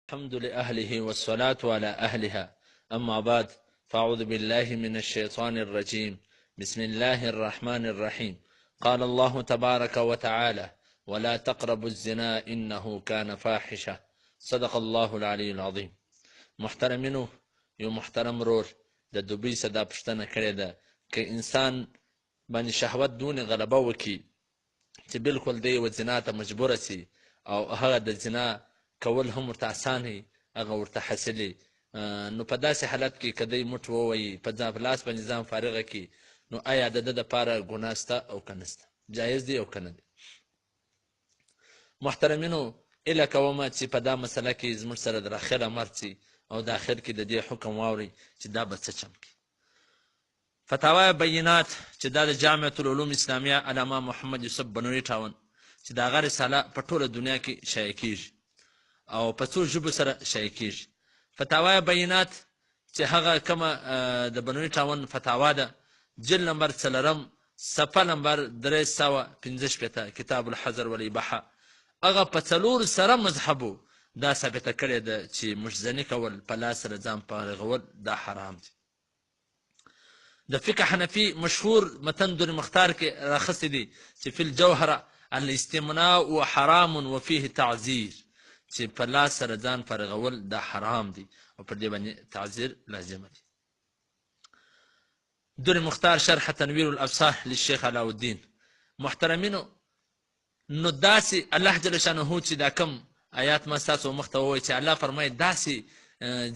الحمد لأهله والصلاة على أهلها. أما بعد، فأعوذ بالله من الشيطان الرجيم. بسم الله الرحمن الرحيم. قال الله تبارك وتعالى: ولا تقربوا الزنا إنه كان فاحشة. صدق الله العلي العظيم. محترمینو، یو محترم رور د دوبۍ صدا پوښتنه کړې ده که انسان باندې شهوت دون غلبه وکړي چې بالکل دی و زنا ته مجبوره سي او هغه د زنا کول هم ورته اسانه هغه ورته حاصلي، نو په داسې حالت کې که دی موټ ووایي په لاس باندې ځان فارغه کړي، نو آیا د ده دپاره ګناه سته او که نسته، جایز دی او که نه دی؟ محترمینو، ایله کومه چې په دا مسله کې زموږ سره در اخره مرد سي او د اخر کې د دې حکم واوري چې دا به څه چم کړي. فتاوی بینات چې دا د جامعة العلوم اسلامیه علامه محمد یوسف بنوي ټاون چې د هغه رساله په ټوله دنیا کې شایع کیږي او په څو ژبو سره شایع کیږي. فتاوی بینات چې هغه کومه د بنوي ټاون فتاوا ده، جلد نمبر 4 صفحه نمبر 315 کتاب الحذر والاباحه، هغه په 4 سره مذهبو دا ثابته کړې ده چې مشزني کول په لاس سره ځان فارغول دا حرام دي. د فقه حنفي مشهور متن در مختار کې راخصې دي چې فی الجوهره الاستمناء حرام وفيه تعزیر، چې په لاس سره ځان فارغول دا حرام دي او پر دې باندې تعزیر لازم دي. در مختار شرح تنویر الابصار للشیخ علاؤالدین. محترمینو، نو داسې الله جل شانه چې دا کم آیات ما ستاسو مخ ته ووایي چې الله فرمایي داسې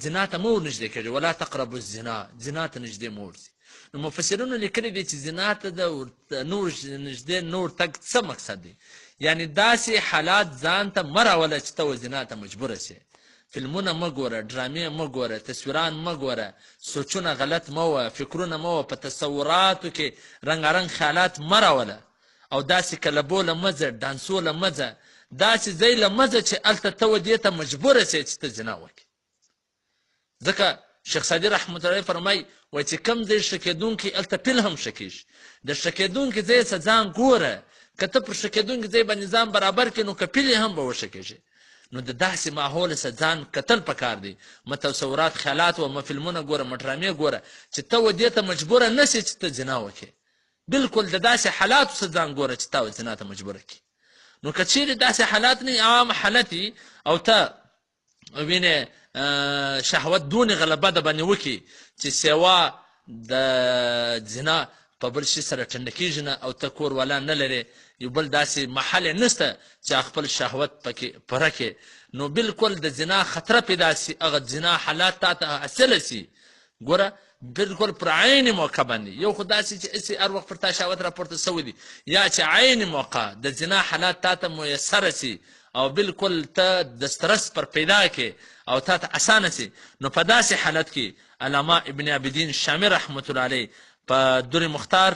زنا ته مه ورنږدې کېږئ، ولا تقربوا الزنا، زنا ته نږدې مه ورځئ. نو مفسرینو لیکلي دي چې زنا ته د نور نږدې نور تګ څه مقصد دی؟ یعنی داسې حالات ځان ته مه راوله چې ته زنا ته مجبوره سې. فلمونه مه ګوره، ډرامې مه ګوره، تصویران مه ګوره، سوچونه غلط مه وه، فکرونه مه وه، په تصوراتو کې رنګارنګ خیالات مه راوله، او داسې کلبو له مه ځه، ډانسو له مه ځه، داسې ځای له مه ځه چې هلته ته دې ته مجبوره سې چې ته زنا وکړې. ځکه شیخ سعدي رحمت الله فرمایي وایي چې کوم ځای ښه کېدونکی هلته پیل هم ښه کېږي. د ښه کېدونکي ځای څه ځان ګوره، که ته پر ښه کېدونکي ځای باندې ځان برابر کړې نو که پیل یې هم به وښه کېږي. نو د داسې ماحول څخه ځان کتل پکار دی، مه تصورات خیالات و مه فلمونه ګوره، مه ډرامې ګوره چې ته دې ته مجبوره نه سې چې ته زنا وکړې. بالکل د داسې حالاتو څخه ځان ګوره چې تا زنا ته مجبوره کړي. نو که چیرې داسې حالات نه عام حالت او ته وینې شهوت دون غلبه د باندې وکړي چې سیوا د زنا په بل شي سره ټنډه کېږي نه، او ته کور والا نه لرې، یو بل داسې محل یې نشته چې خپل شهوت پکې پوره کړې، نو بالکل د زنا خطره پیدا سي، هغه زنا حالات تا ته حاصله سي. ګوره بالکل پر عین موقع باندې یو خو داسې چې هسې هر وخت پر تا شهوت راپورته سوی دي، یا چې عین موقع د زنا حالات تا ته میسره سي او بالکل ته د سترس پر پیدا کې او تا ته اسانه سي، نو په داسې حالت کې علامه ابن عابدین شامی رحمت الله علیه په در مختار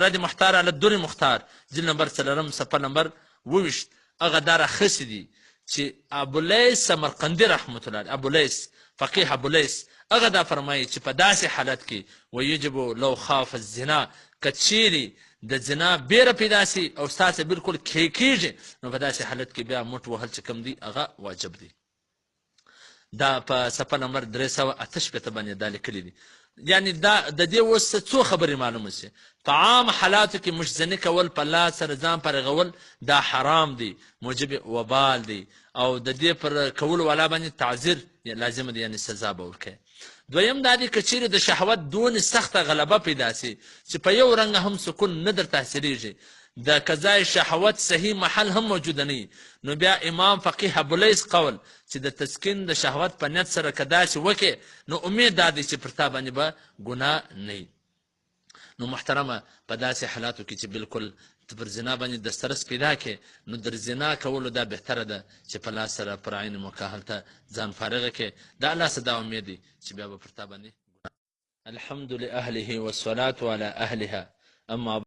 رد مختار علی در مختار جلد نمبر 4 صفحه نمبر 22 هغه دا راخصې دي چې ابولیس سمرقندي رحمت الله علیه، ابولیس فقیه ابولیس، هغه دا فرمایي چې په داسې حالت کې ویجب لو خاف الزنا، که چیرې د زنا بیره پیدا سي او ستاسې بالکل کېږي، نو په داسې حالت کې بیا موټ وهل چې کوم دي هغه واجب دی. دا په صفحه نمبر 388 باندې دا لیکلي دي. یعنی دا د دې اوس څو خبرې معلومه سي. په عام حالاتو کې مشزني کول، په لاس سره ځان فارغول دا حرام دی، موجب وبال دی، او د دې پر کولو والا باندې تعزیر لازم دی، یعنی سزا به ورکوي. دویم دا دی که چیرې د شهوت دون سخته غلبه پیدا سي چې په یو رنګ هم سکون نه درته حاصلېږي، د قضای شهوت صحیح محل هم موجوده نه، نو بیا امام فقیه ابولیس قول چې د تسکین د شهوت په نیت سره که داسې وکړې نو امید دا دی چې پر تا باندې به ګناه نه. نو محترمه، په داسې حالاتو کې چې بالکل ته پر زنا باندې د سترس پیدا کړې، نو در زنا کولو دا بهتره ده چې په لاس سره پر عین موقع هلته ځان فارغه کړې. د الله څخه دا امید دی چې بیا به پر تا باندې الحمد لأهله والصلاة على أهلها. أما